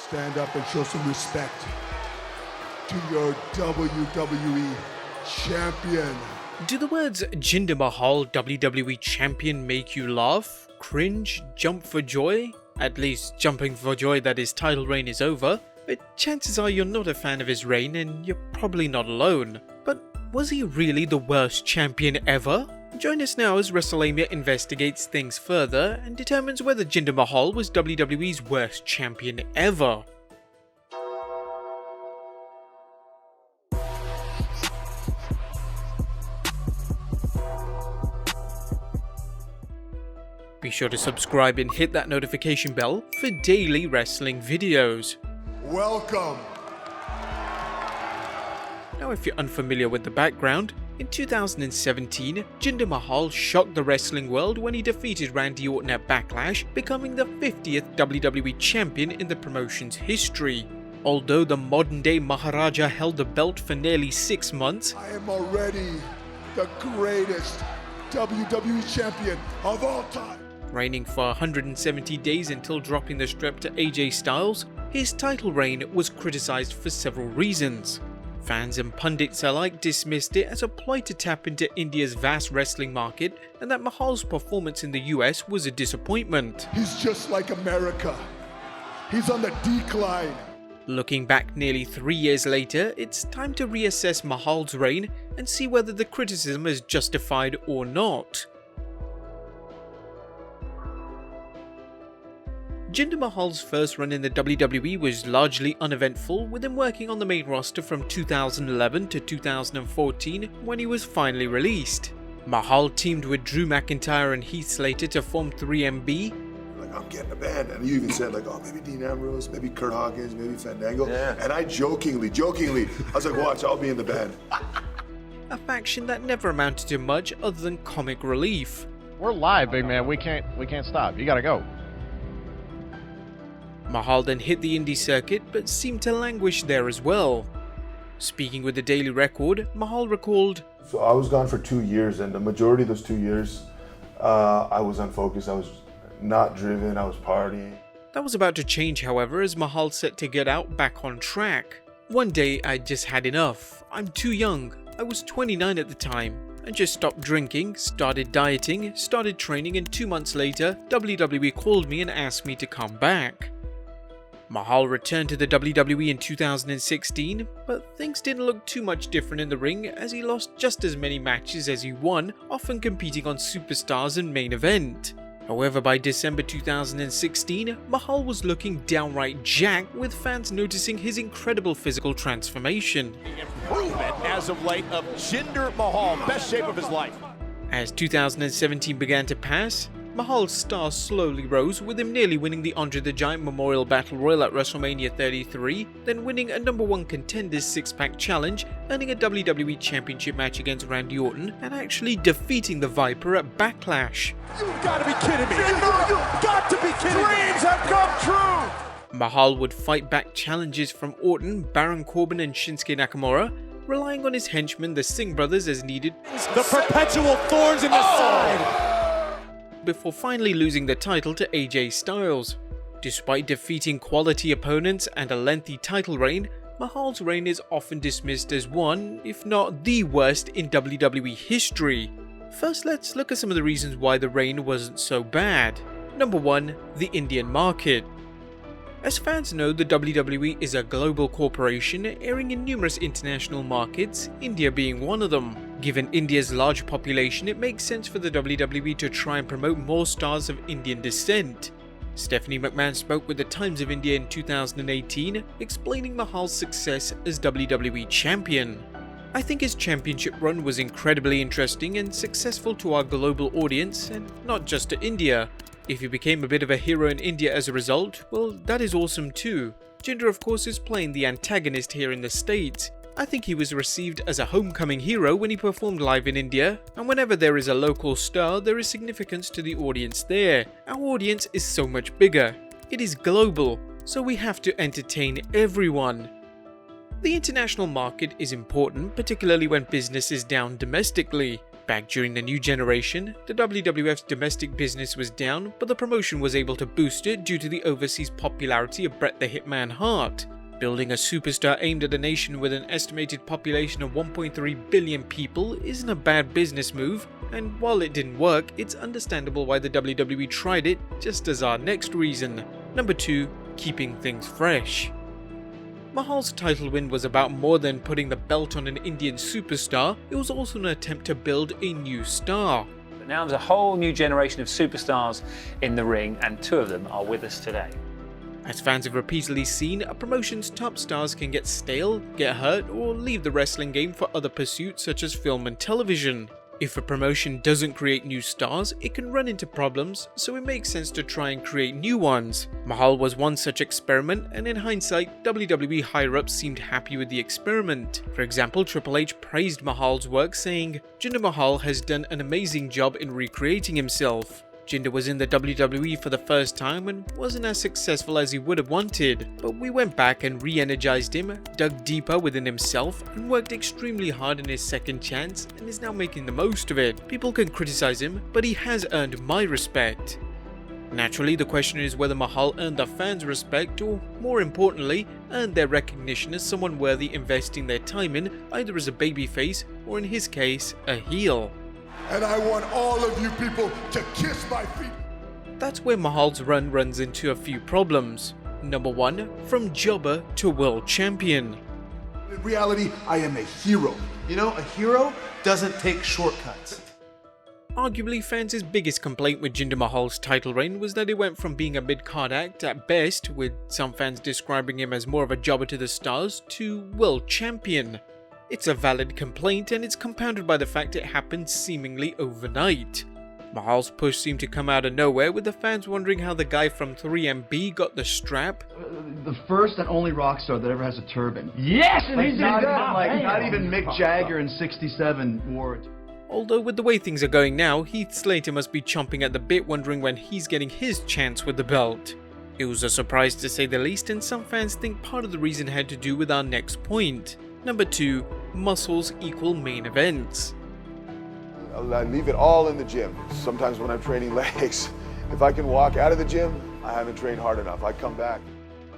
Stand up and show some respect to your WWE Champion. Do the words Jinder Mahal WWE Champion make you laugh, cringe, jump for joy? At least jumping for joy that his title reign is over. But chances are you're not a fan of his reign and you're probably not alone. But was he really the worst champion ever? Join us now as Wrestlelamia investigates things further and determines whether Jinder Mahal was WWE's worst champion ever. Be sure to subscribe and hit that notification bell for daily wrestling videos. Welcome. Now, if you're unfamiliar with the background, in 2017, Jinder Mahal shocked the wrestling world when he defeated Randy Orton at Backlash, becoming the 50th WWE Champion in the promotion's history. Although the modern-day Maharaja held the belt for nearly 6 months, I am already the greatest WWE Champion of all time. reigning for 170 days until dropping the strap to AJ Styles, his title reign was criticized for several reasons. Fans and pundits alike dismissed it as a ploy to tap into India's vast wrestling market, and that Mahal's performance in the US was a disappointment. He's just like America. He's on the decline. Looking back nearly 3 years later, it's time to reassess Mahal's reign and see whether the criticism is justified or not. Jinder Mahal's first run in the WWE was largely uneventful, with him working on the main roster from 2011 to 2014 when he was finally released. Mahal teamed with Drew McIntyre and Heath Slater to form 3MB. Like, I'm getting a band, and you even said like, oh, maybe Dean Ambrose, maybe Kurt Hawkins, maybe Fandango. Yeah. And I jokingly, I was like, watch, I'll be in the band. A faction that never amounted to much other than comic relief. We're live, big man. We can't stop. You gotta go. Mahal then hit the indie circuit, but seemed to languish there as well. Speaking with the Daily Record, Mahal recalled, So I was gone for 2 years, and the majority of those 2 years, I was unfocused. I was not driven. I was partying. That was about to change, however, as Mahal set to get out back on track. One day, I just had enough. I'm too young. I was 29 at the time. I just stopped drinking, started dieting, started training, and 2 months later, WWE called me and asked me to come back. Mahal returned to the WWE in 2016, but things didn't look too much different in the ring as he lost just as many matches as he won, often competing on superstars and main event. However, by December 2016, Mahal was looking downright jacked, with fans noticing his incredible physical transformation. Improvement as of late of Jinder Mahal, best shape of his life. As 2017 began to pass, Mahal's star slowly rose, with him nearly winning the Andre the Giant Memorial Battle Royal at WrestleMania 33, then winning a number 1 Contenders 6-pack challenge, earning a WWE Championship match against Randy Orton, and actually defeating the Viper at Backlash. You've got to be kidding me! You've got to be kidding me! Dreams have come true! Mahal would fight back challenges from Orton, Baron Corbin, and Shinsuke Nakamura, relying on his henchmen, the Singh brothers, as needed. The perpetual thorns in the side! Before finally losing the title to AJ Styles. Despite defeating quality opponents and a lengthy title reign, Mahal's reign is often dismissed as one, if not the worst in WWE history. First, let's look at some of the reasons why the reign wasn't so bad. Number 1, the Indian market. As fans know, the WWE is a global corporation airing in numerous international markets, India being one of them. Given India's large population, it makes sense for the WWE to try and promote more stars of Indian descent. Stephanie McMahon spoke with the Times of India in 2018, explaining Mahal's success as WWE Champion. I think his championship run was incredibly interesting and successful to our global audience, and not just to India. If he became a bit of a hero in India as a result, well, that is awesome too. Jinder, of course, is playing the antagonist here in the States. I think he was received as a homecoming hero when he performed live in India, and whenever there is a local star, there is significance to the audience there. Our audience is so much bigger. It is global, so we have to entertain everyone. The international market is important, particularly when business is down domestically. Back during the new generation, the WWF's domestic business was down, but the promotion was able to boost it due to the overseas popularity of Bret the Hitman Hart. Building a superstar aimed at a nation with an estimated population of 1.3 billion people isn't a bad business move, and while it didn't work, it's understandable why the WWE tried it, just as our next reason. Number 2. Keeping things fresh. Mahal's title win was about more than putting the belt on an Indian superstar, it was also an attempt to build a new star. But now there's a whole new generation of superstars in the ring, and 2 of them are with us today. As fans have repeatedly seen, a promotion's top stars can get stale, get hurt, or leave the wrestling game for other pursuits such as film and television. If a promotion doesn't create new stars, it can run into problems, so it makes sense to try and create new ones. Mahal was one such experiment, and in hindsight, WWE higher-ups seemed happy with the experiment. For example, Triple H praised Mahal's work, saying, "Jinder Mahal has done an amazing job in recreating himself. Jinder was in the WWE for the first time and wasn't as successful as he would have wanted, but we went back and re-energized him, dug deeper within himself, and worked extremely hard in his second chance and is now making the most of it. People can criticize him, but he has earned my respect." Naturally, the question is whether Mahal earned the fans' respect or, more importantly, earned their recognition as someone worthy investing their time in, either as a babyface or in his case, a heel. And I want all of you people to kiss my feet. That's where Mahal's run runs into a few problems. Number 1, from Jabba to world champion. In reality, I am a hero. You know, a hero doesn't take shortcuts. Arguably, fans' biggest complaint with Jinder Mahal's title reign was that it went from being a mid-card act at best, with some fans describing him as more of a jobber to the stars, to world champion. It's a valid complaint, and it's compounded by the fact it happened seemingly overnight. Mahal's push seemed to come out of nowhere, with the fans wondering how the guy from 3MB got the strap. The first and only rock star that ever has a turban. Yes, and he's Not even Mick Jagger in '67 wore it. Although with the way things are going now, Heath Slater must be chomping at the bit, wondering when he's getting his chance with the belt. It was a surprise to say the least, and some fans think part of the reason had to do with our next point. Number 2, muscles equal main events. I leave it all in the gym. Sometimes when I'm training legs, if I can walk out of the gym, I haven't trained hard enough. I come back.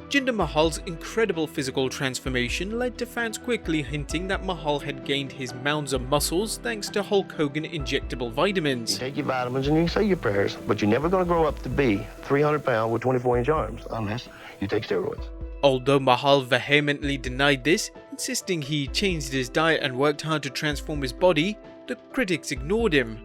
Jinder Mahal's incredible physical transformation led to fans quickly hinting that Mahal had gained his mounds of muscles thanks to Hulk Hogan injectable vitamins. You take your vitamins and you say your prayers, but you're never going to grow up to be 300 pounds with 24-inch arms unless you take steroids. Although Mahal vehemently denied this, insisting he changed his diet and worked hard to transform his body, the critics ignored him.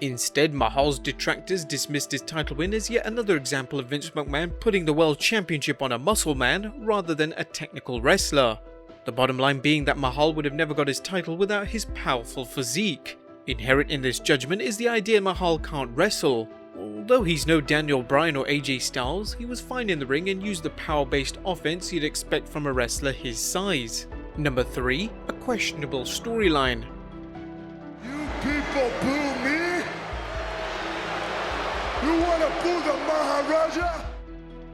Instead, Mahal's detractors dismissed his title win as yet another example of Vince McMahon putting the World Championship on a muscle man rather than a technical wrestler. The bottom line being that Mahal would have never got his title without his powerful physique. Inherent in this judgment is the idea Mahal can't wrestle. Although he's no Daniel Bryan or AJ Styles, he was fine in the ring and used the power-based offense you'd expect from a wrestler his size. Number 3, a questionable storyline. You people boo me? You wanna boo the Maharaja?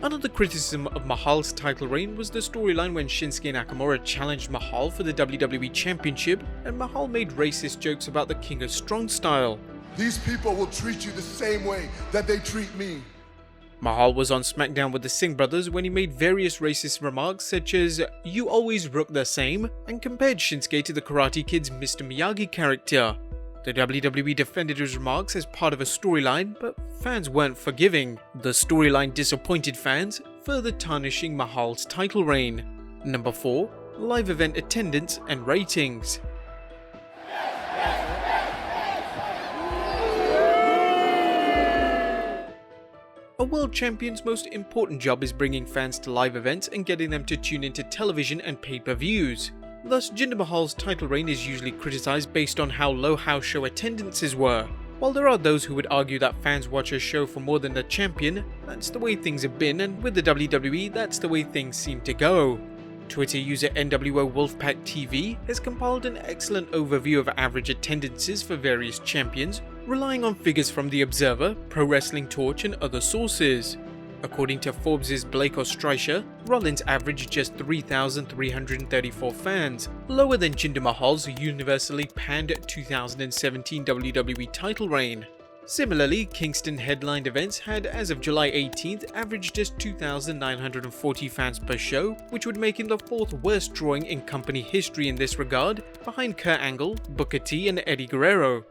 Another criticism of Mahal's title reign was the storyline when Shinsuke Nakamura challenged Mahal for the WWE Championship, and Mahal made racist jokes about the King of Strong style. These people will treat you the same way that they treat me. Mahal was on SmackDown with the Singh brothers when he made various racist remarks such as, "You always look the same," and compared Shinsuke to the Karate Kid's Mr. Miyagi character. The WWE defended his remarks as part of a storyline, but fans weren't forgiving. The storyline disappointed fans, further tarnishing Mahal's title reign. Number 4, live event attendance and ratings. A world champion's most important job is bringing fans to live events and getting them to tune into television and pay-per-views. Thus, Jinder Mahal's title reign is usually criticized based on how low house show attendances were. While there are those who would argue that fans watch a show for more than the champion, that's the way things have been, and with the WWE, that's the way things seem to go. Twitter user NWO Wolfpack TV has compiled an excellent overview of average attendances for various champions, relying on figures from The Observer, Pro Wrestling Torch, and other sources. According to Forbes' Blake Ostreicher, Rollins averaged just 3,334 fans, lower than Jinder Mahal's universally panned 2017 WWE title reign. Similarly, Kingston headlined events had, as of July 18th, averaged just 2,940 fans per show, which would make him the 4th worst drawing in company history in this regard, behind Kurt Angle, Booker T and Eddie Guerrero.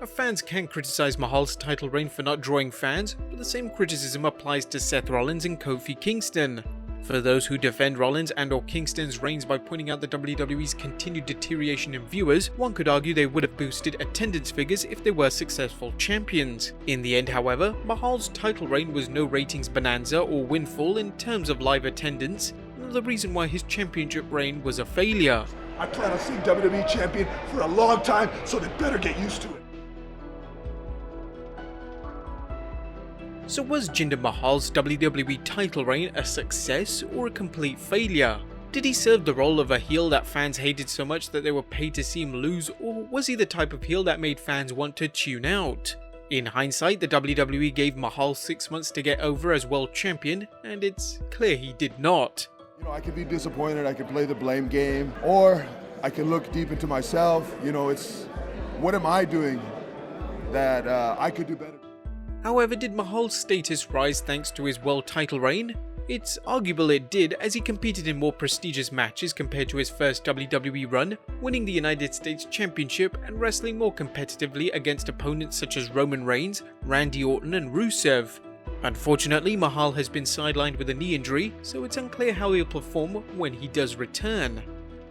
Fans can criticize Mahal's title reign for not drawing fans, but the same criticism applies to Seth Rollins and Kofi Kingston. For those who defend Rollins and/or Kingston's reigns by pointing out the WWE's continued deterioration in viewers, one could argue they would have boosted attendance figures if they were successful champions. In the end, however, Mahal's title reign was no ratings bonanza or windfall in terms of live attendance, the reason why his championship reign was a failure. I plan on seeing WWE champion for a long time, so they better get used to it. So was Jinder Mahal's WWE title reign a success or a complete failure? Did he serve the role of a heel that fans hated so much that they were paid to see him lose, or was he the type of heel that made fans want to tune out? In hindsight, the WWE gave Mahal 6 months to get over as world champion, and it's clear he did not. You know, I could be disappointed, I could play the blame game, or I can look deep into myself. You know, it's what am I doing that I could do better? However, did Mahal's status rise thanks to his world title reign? It's arguable it did, as he competed in more prestigious matches compared to his first WWE run, winning the United States Championship and wrestling more competitively against opponents such as Roman Reigns, Randy Orton and Rusev. Unfortunately, Mahal has been sidelined with a knee injury, so it's unclear how he'll perform when he does return.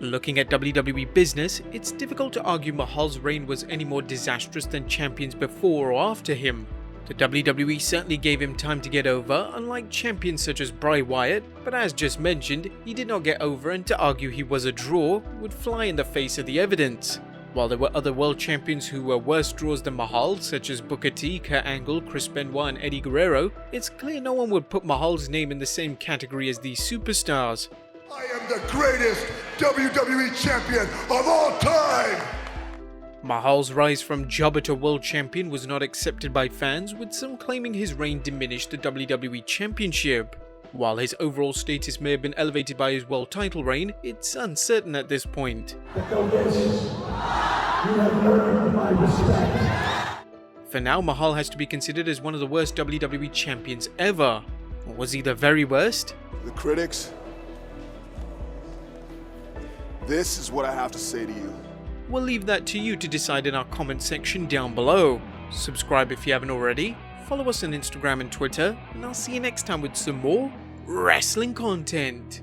Looking at WWE business, it's difficult to argue Mahal's reign was any more disastrous than champions before or after him. The WWE certainly gave him time to get over, unlike champions such as Bray Wyatt, but as just mentioned, he did not get over, and to argue he was a draw would fly in the face of the evidence. While there were other world champions who were worse draws than Mahal, such as Booker T, Kurt Angle, Chris Benoit and Eddie Guerrero, it's clear no one would put Mahal's name in the same category as these superstars. I am the greatest WWE champion of all time! Mahal's rise from Jabba to world champion was not accepted by fans, with some claiming his reign diminished the WWE Championship. While his overall status may have been elevated by his world title reign, it's uncertain at this point. For now, Mahal has to be considered as one of the worst WWE champions ever. Was he the very worst? The critics, this is what I have to say to you. We'll leave that to you to decide in our comment section down below. Subscribe if you haven't already, follow us on Instagram and Twitter, and I'll see you next time with some more wrestling content.